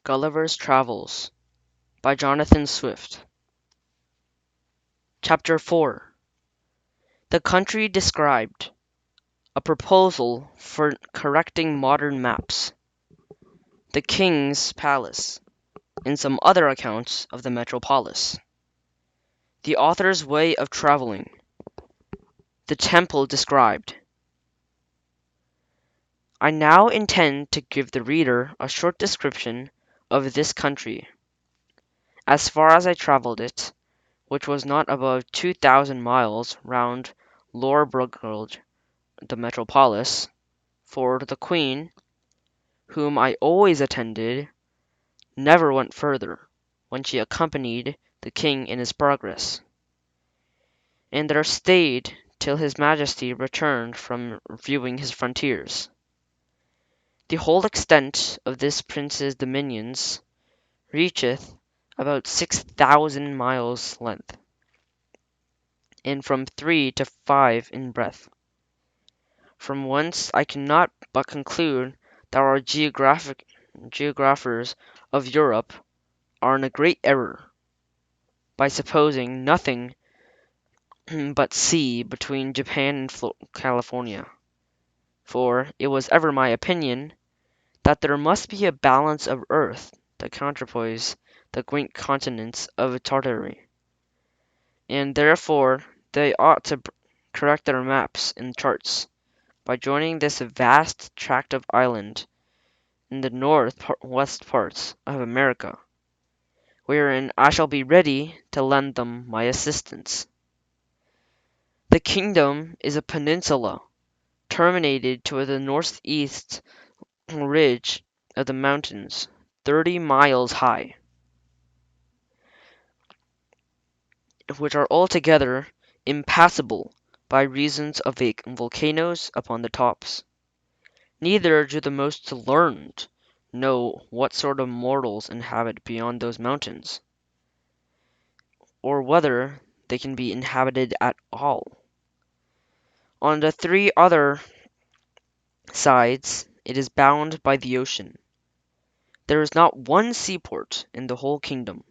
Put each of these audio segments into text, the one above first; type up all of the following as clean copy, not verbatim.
Gulliver's Travels by Jonathan Swift. Chapter 4. The Country Described. A Proposal for Correcting Modern Maps. The King's Palace, and some other accounts of the metropolis. The author's way of traveling. The temple described. I now intend to give the reader a short description of this country, as far as I travelled it, which was not above 2,000 miles round Lorbrugge, the metropolis, for the Queen, whom I always attended, never went further, when she accompanied the King in his progress, and there stayed till his Majesty returned from viewing his frontiers. The whole extent of this prince's dominions reacheth about 6,000 miles length, and from 3 to 5 in breadth. From whence I cannot but conclude that our geographers of Europe are in a great error, by supposing nothing but sea between Japan and California. For it was ever my opinion that there must be a balance of earth to counterpoise the great continents of Tartary, and therefore they ought to correct their maps and charts by joining this vast tract of island in the north-west parts of America, wherein I shall be ready to lend them my assistance. The kingdom is a peninsula, terminated toward the northeast ridge of the mountains, 30 miles high, which are altogether impassable by reason of the volcanoes upon the tops. Neither do the most learned know what sort of mortals inhabit beyond those mountains, or whether they can be inhabited at all. On the 3 other sides it is bound by the ocean. There is not one seaport in the whole kingdom,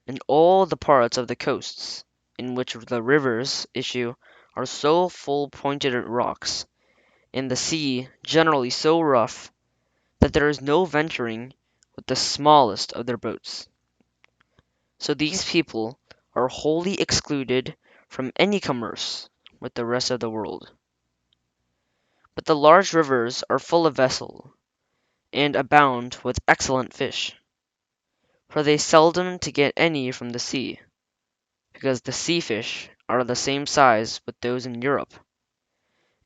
and all the parts of the coasts in which the rivers issue are so full pointed rocks, and the sea generally so rough, that there is no venturing with the smallest of their boats. So these people are wholly excluded from any commerce with the rest of the world. But the large rivers are full of vessels, and abound with excellent fish, for they seldom to get any from the sea, because the sea fish are of the same size with those in Europe,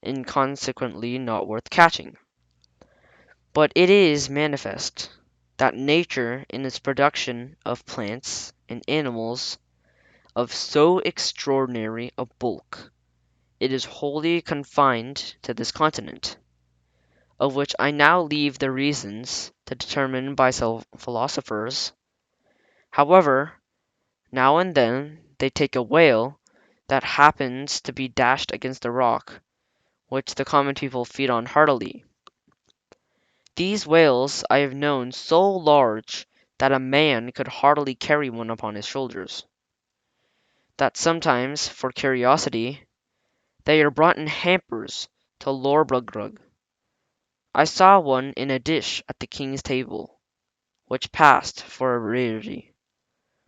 and consequently not worth catching. But it is manifest that nature in its production of plants and animals of so extraordinary a bulk, it is wholly confined to this continent, of which I now leave the reasons to determine by philosophers. However, now and then they take a whale that happens to be dashed against a rock, which the common people feed on heartily. These whales I have known so large that a man could hardly carry one upon his shoulders, that sometimes, for curiosity, they are brought in hampers to Lorbrugge. I saw one in a dish at the king's table, which passed for a rarity,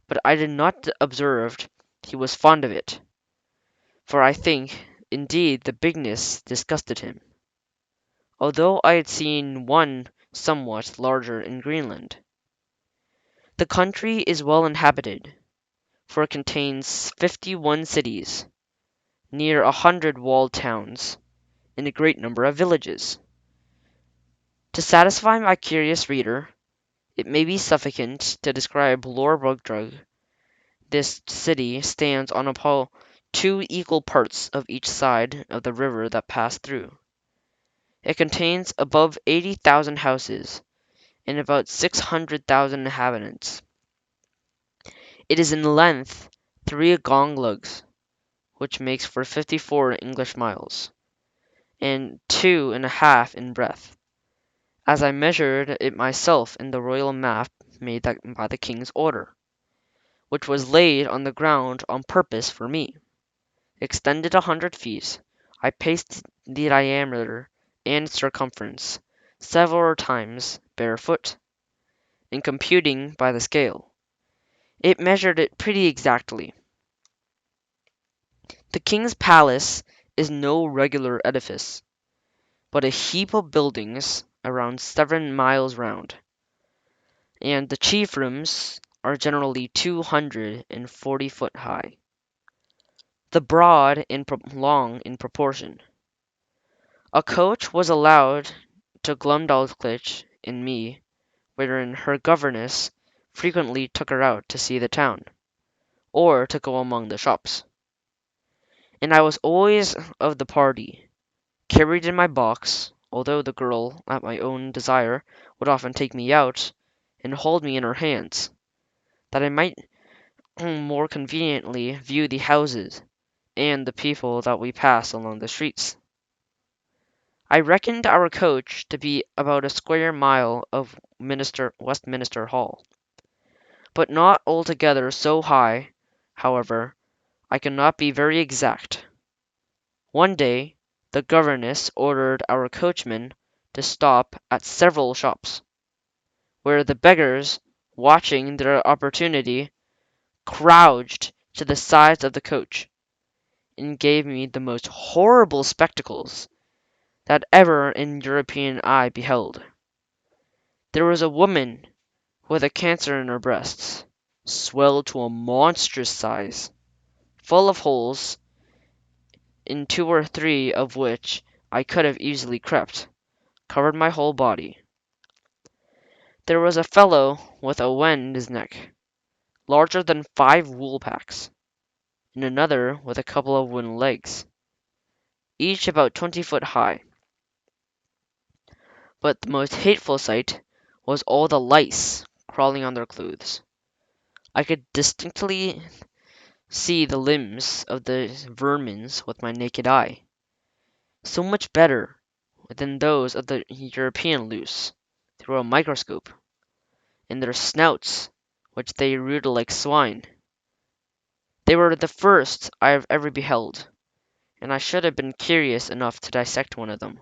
but I did not observe he was fond of it, for I think, indeed, the bigness disgusted him, although I had seen one somewhat larger in Greenland. The country is well inhabited, for it contains 51 cities, near 100 walled towns, and a great number of villages. To satisfy my curious reader, it may be sufficient to describe Lorbrugge. This city stands on a pole 2 equal parts of each side of the river that passed through. It contains above 80,000 houses, and about 600,000 inhabitants. It is in length 3 gonglugs, which makes for 54 English miles, and 2½ in breadth. as I measured it myself in the royal map made by the king's order, which was laid on the ground on purpose for me. Extended 100 feet, I paced the diameter and circumference several times barefoot, in computing by the scale. It measured it pretty exactly. The king's palace is no regular edifice, but a heap of buildings around 7 miles round, and the chief rooms are generally 240 foot high, the broad and long in proportion. A coach was allowed to Glumdalclitch and me, wherein her governess frequently took her out to see the town, or to go among the shops. And I was always of the party, carried in my box, although the girl, at my own desire, would often take me out, and hold me in her hands, that I might more conveniently view the houses and the people that we passed along the streets. I reckoned our coach to be about a square mile of Westminster Hall, but not altogether so high. However, I cannot be very exact. One day the governess ordered our coachman to stop at several shops, where the beggars, watching their opportunity, crouched to the sides of the coach, and gave me the most horrible spectacles that ever an European eye beheld. There was a woman with a cancer in her breasts, swelled to a monstrous size, full of holes, in 2 or 3 of which I could have easily crept, covered my whole body. There was a fellow with a wen in his neck, larger than 5 woolpacks, and another with a couple of wooden legs, each about 20 foot high. But the most hateful sight was all the lice crawling on their clothes. I could distinctly see the limbs of the vermins with my naked eye, so much better than those of the European louse, through a microscope, and their snouts, which they rooted like swine. They were the first I have ever beheld, and I should have been curious enough to dissect one of them,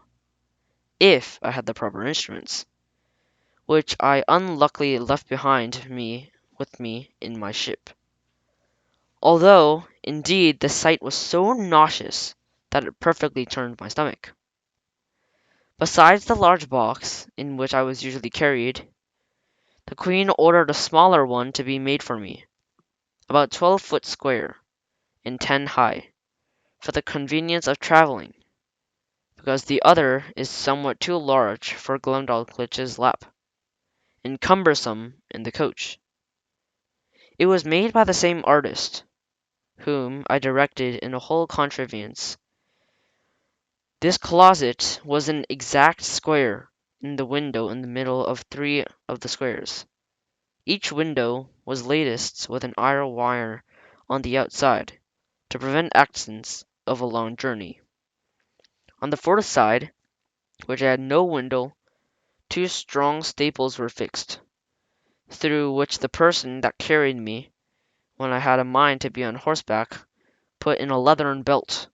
if I had the proper instruments, which I unluckily left behind me with me in my ship. Although, indeed, the sight was so nauseous that it perfectly turned my stomach. Besides the large box in which I was usually carried, the Queen ordered a smaller one to be made for me, about 12 foot square, and 10 high, for the convenience of travelling, because the other is somewhat too large for Glumdalclitch's lap, and cumbersome in the coach. It was made by the same artist, whom I directed in a whole contrivance. This closet was an exact square, and the window in the middle of 3 of the squares. Each window was latticed with an iron wire on the outside, to prevent accidents of a long journey. On the fourth side, which had no window, 2 strong staples were fixed, through which the person that carried me, when I had a mind to be on horseback, put in a leathern belt,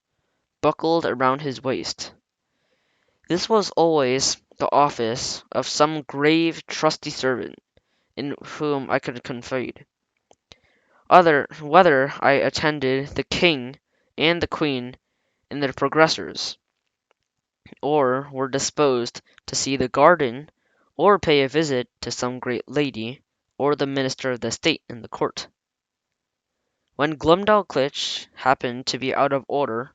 buckled around his waist. This was always the office of some grave, trusty servant, in whom I could confide. Whether I attended the king and the queen in their progressors, or were disposed to see the garden, or pay a visit to some great lady, or the minister of the state in the court. When Glumdalclitch happened to be out of order,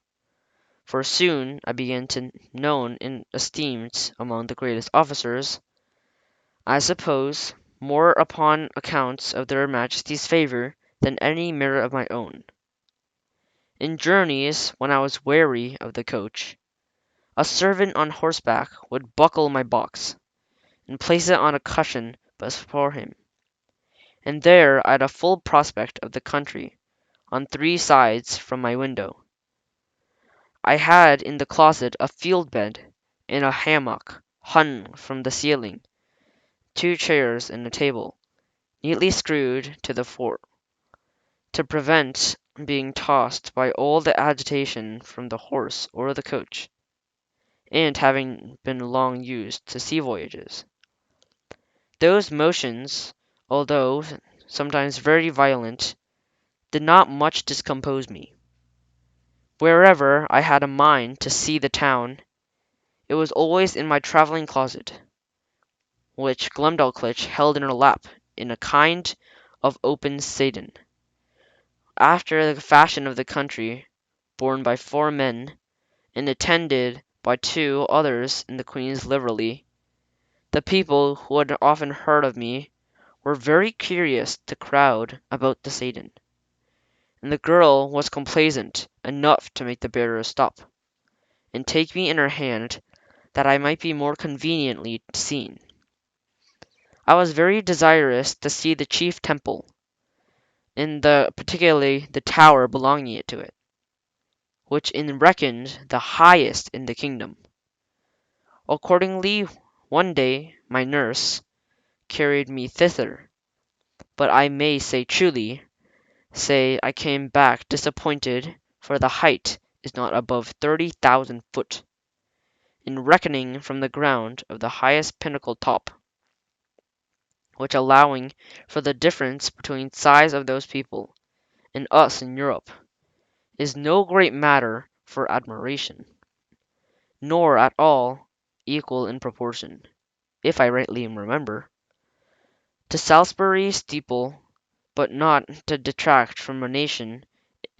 for soon I began to known and esteemed among the greatest officers, I suppose, more upon account of their Majesty's favour than any merit of my own. In journeys when I was weary of the coach, a servant on horseback would buckle my box, and place it on a cushion before him, and there I had a full prospect of the country on 3 sides from my window. I had in the closet a field bed and a hammock hung from the ceiling, 2 chairs and a table, neatly screwed to the floor, to prevent being tossed by all the agitation from the horse or the coach, and having been long used to sea voyages. Those motions, although sometimes very violent, did not much discompose me. Wherever I had a mind to see the town, it was always in my travelling closet, which Glumdalclitch held in her lap in a kind of open seidan, after the fashion of the country, borne by 4 men, and attended by 2 others in the Queen's livery. The people, who had often heard of me, were very curious to crowd about the seidan, and the girl was complaisant enough to make the bearers stop, and take me in her hand, that I might be more conveniently seen. I was very desirous to see the chief temple, particularly the tower belonging to it, which is reckoned the highest in the kingdom. Accordingly, one day my nurse carried me thither, but I may truly say I came back disappointed, for the height is not above 30,000 foot, in reckoning from the ground of the highest pinnacle top, which, allowing for the difference between size of those people and us in Europe, is no great matter for admiration, nor at all equal in proportion, if I rightly remember, to Salisbury steeple, but not to detract from a nation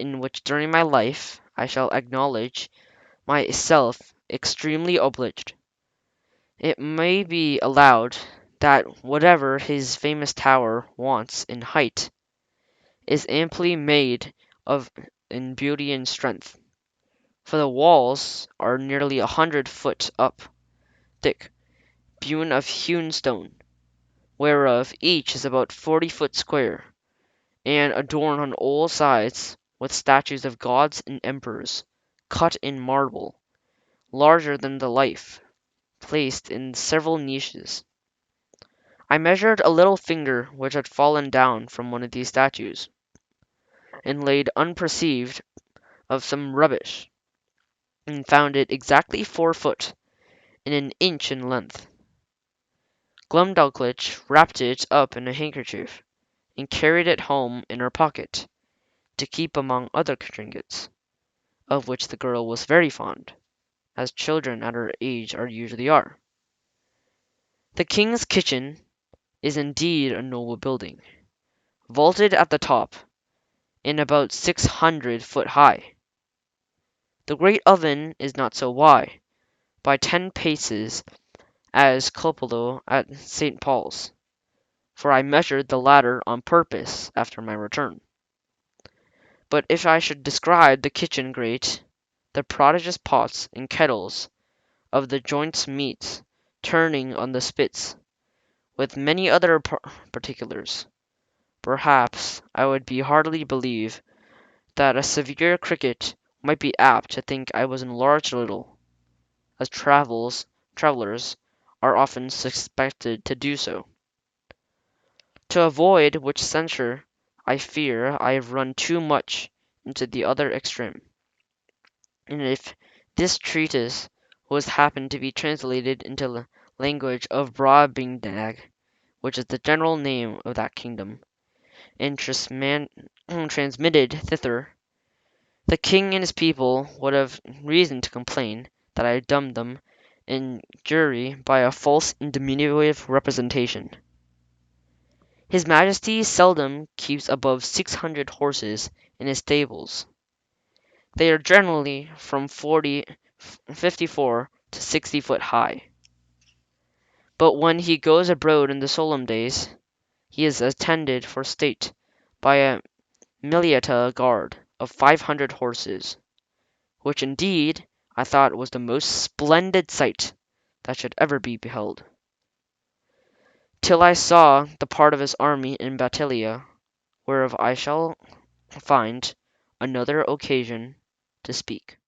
in which during my life I shall acknowledge myself extremely obliged. It may be allowed that whatever his famous tower wants in height is amply made of in beauty and strength, for the walls are nearly 100 foot up, thick, hewn of hewn stone, whereof each is about 40 foot square, and adorned on all sides with statues of gods and emperors, cut in marble, larger than the life, placed in several niches. I measured a little finger which had fallen down from one of these statues, and laid unperceived of some rubbish, and found it exactly 4 foot, and an inch in length. Glumdalclitch wrapped it up in a handkerchief, and carried it home in her pocket, to keep among other trinkets, of which the girl was very fond, as children at her age usually are. The king's kitchen is indeed a noble building, vaulted at the top, and about 600 foot high. The great oven is not so wide, by 10 paces, as cupola at St. Paul's, for I measured the latter on purpose after my return. But if I should describe the kitchen grate, the prodigious pots and kettles of the joints meats turning on the spits, with many other particulars, perhaps I would be hardly believe that a severe critic might be apt to think I was enlarged a little, as travellers are often suspected to do so. To avoid which censure, I fear I have run too much into the other extreme, and if this treatise was happened to be translated into the language of Brobdingnag, which is the general name of that kingdom, and transmitted thither, the king and his people would have reason to complain that I dumbed them in jury by a false and diminutive representation. His Majesty seldom keeps above 600 horses in his stables. They are generally from 54 to 60 foot high. But when he goes abroad in the solemn days, he is attended for state by a militia guard of 500 horses, which indeed I thought was the most splendid sight that should ever be beheld, till I saw the part of his army in Battalia, whereof I shall find another occasion to speak.